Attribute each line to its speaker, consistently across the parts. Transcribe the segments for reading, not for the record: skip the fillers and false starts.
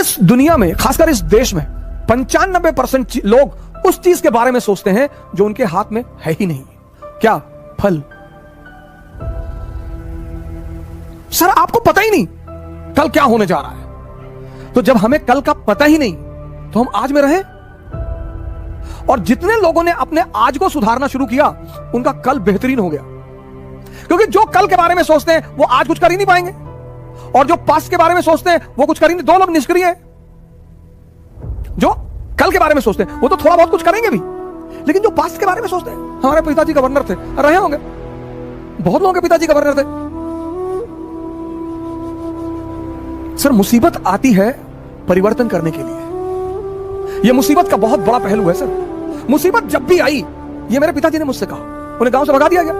Speaker 1: इस दुनिया में, खासकर इस देश में 95% लोग उस चीज के बारे में सोचते हैं जो उनके हाथ में है ही नहीं। क्या? फल। सर आपको पता ही नहीं कल क्या होने जा रहा है, तो जब हमें कल का पता ही नहीं तो हम आज में रहें। और जितने लोगों ने अपने आज को सुधारना शुरू किया उनका कल बेहतरीन हो गया, क्योंकि जो कल के बारे में सोचते हैं वो आज कुछ कर ही नहीं पाएंगे, और जो पास्ट के बारे में सोचते हैं वो कुछ कर ही नहीं। दो लोग निष्क्रिय हैं, जो कल के बारे में सोचते हैं वो तो थोड़ा बहुत कुछ करेंगे भी, लेकिन जो पास्ट के बारे में सोचते हैं, हमारे पिताजी गवर्नर थे, रहे होंगे, बहुत लोगों के पिताजी गवर्नर थे। सर मुसीबत आती है परिवर्तन करने के लिए, यह मुसीबत का बहुत बड़ा पहलू है सर। मुसीबत जब भी आई, ये मेरे पिताजी ने मुझसे कहा, उन्हें गांव से भगा दिया गया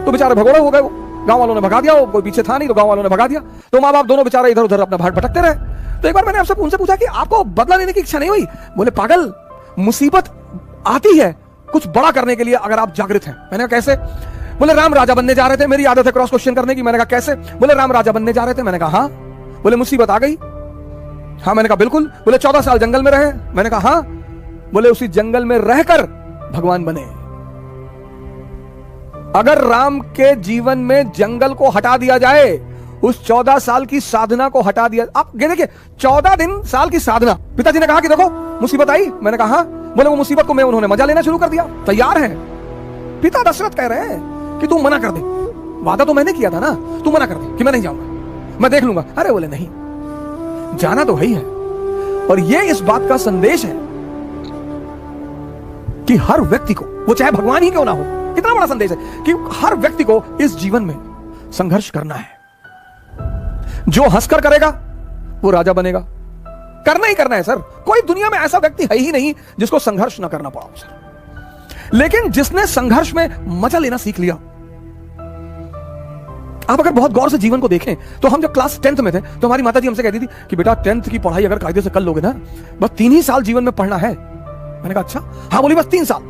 Speaker 1: तो बेचारे भगोड़े हो गए, वो गांव वालों ने भगा दिया, वो कोई पीछे था नहीं तो गांव वालों ने भगा दिया, तो माँ बाप दोनों बेचारे इधर उधर अपना भाट भटकते रहे। तो एक बार मैंने आपसे उनसे पूछा कि आपको बदला लेने की इच्छा नहीं हुई? बोले पागल, मुसीबत आती है कुछ बड़ा करने के लिए अगर आप जागृत हैं। मैंने कहा कैसे? बोले राम राजा बनने जा रहे थे, मेरी आदत है क्रॉस क्वेश्चन करने की। मैंने कहा कैसे? बोले राम राजा बनने जा रहे थे। मैंने कहा हाँ। बोले मुसीबत आ गई? हाँ। मैंने कहा बिल्कुल। बोले 14 साल जंगल में रहे? मैंने कहा हाँ। बोले उसी जंगल में रहकर भगवान बने। अगर राम के जीवन में जंगल को हटा दिया जाए, उस 14 साल की साधना को हटा दिया, आप देखिए 14 साल की साधना। पिताजी ने कहा कि देखो मुसीबत आई। मैंने कहा हाँ। बोले वो मुसीबत को मैं उन्होंने मजा लेना शुरू कर दिया, तैयार है। पिता दशरथ कह रहे हैं कि तू मना कर दे, वादा तो मैंने किया था ना, तू मना कर दे कि मैं नहीं जाऊंगा, मैं देख लूंगा। अरे बोले नहीं, जाना तो है ही है। और ये इस बात का संदेश है कि हर व्यक्ति को, वो चाहे भगवान ही क्यों ना हो, कितना बड़ा संदेश है कि हर व्यक्ति को इस जीवन में संघर्ष करना है। जो हंसकर करेगा वो राजा बनेगा, करना ही करना है सर। कोई दुनिया में ऐसा व्यक्ति है ही नहीं जिसको संघर्ष ना करना पड़ा सर। लेकिन जिसने संघर्ष में मजा लेना सीख लिया, आप अगर बहुत गौर से जीवन को देखें तो हम जब क्लास 10th में थे तो हमारी माताजी हमसे कहती थी कि बेटा 10th की पढ़ाई अगर कायदे से कर लोगे ना, बस 3 ही साल जीवन में पढ़ना है। मैंने कहा अच्छा? हाँ। बोली बस 3 साल,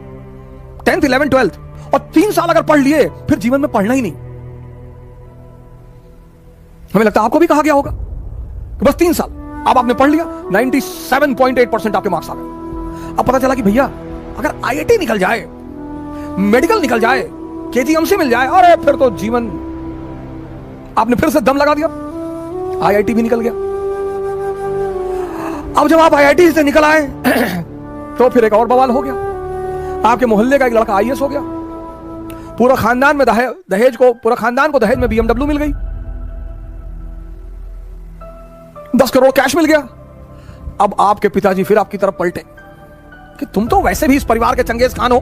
Speaker 1: 10th 11th 12th, और 3 साल अगर पढ़ लिए फिर जीवन में पढ़ना ही नहीं। हमें लगता है आपको भी कहा गया होगा कि बस 3 साल, अब आपने पढ़ लिया, 97.8% आपके मार्क्स आ गए। अब पता चला कि भैया अगर IIT निकल जाए, मेडिकल निकल जाए, KGMC मिल जाए, अरे फिर तो जीवन, आपने फिर से दम लगा दिया, IIT भी निकल गया। अब जब आप IIT से निकल आए तो फिर एक और बवाल हो गया। आपके मोहल्ले का एक लड़का IAS हो गया, पूरा खानदान में पूरा खानदान को दहेज में BMW मिल गई, 10 करोड़ कैश मिल गया। अब आपके पिताजी फिर आपकी तरफ पलटे कि तुम तो वैसे भी इस परिवार के चंगेज खान हो,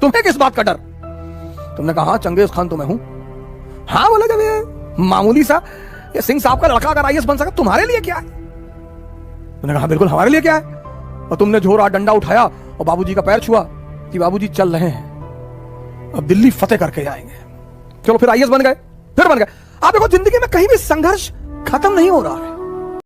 Speaker 1: तुम्हें किस बात का डर? तुमने कहा हाँ चंगेज खान तो मैं हूं। हाँ बोला, जब ये मामूली सा ये सिंह साहब का लड़का अगर IAS बन सका, तुम्हारे लिए क्या है? तुमने कहा बिल्कुल हमारे लिए क्या है। और तुमने झोरा डंडा उठाया और बाबूजी का पैर छुआ कि बाबूजी चल रहे हैं, अब दिल्ली फतेह करके जाएंगे। चलो फिर IAS बन गए, फिर बन गए। आप देखो जिंदगी में कहीं भी संघर्ष खत्म नहीं हो रहा है।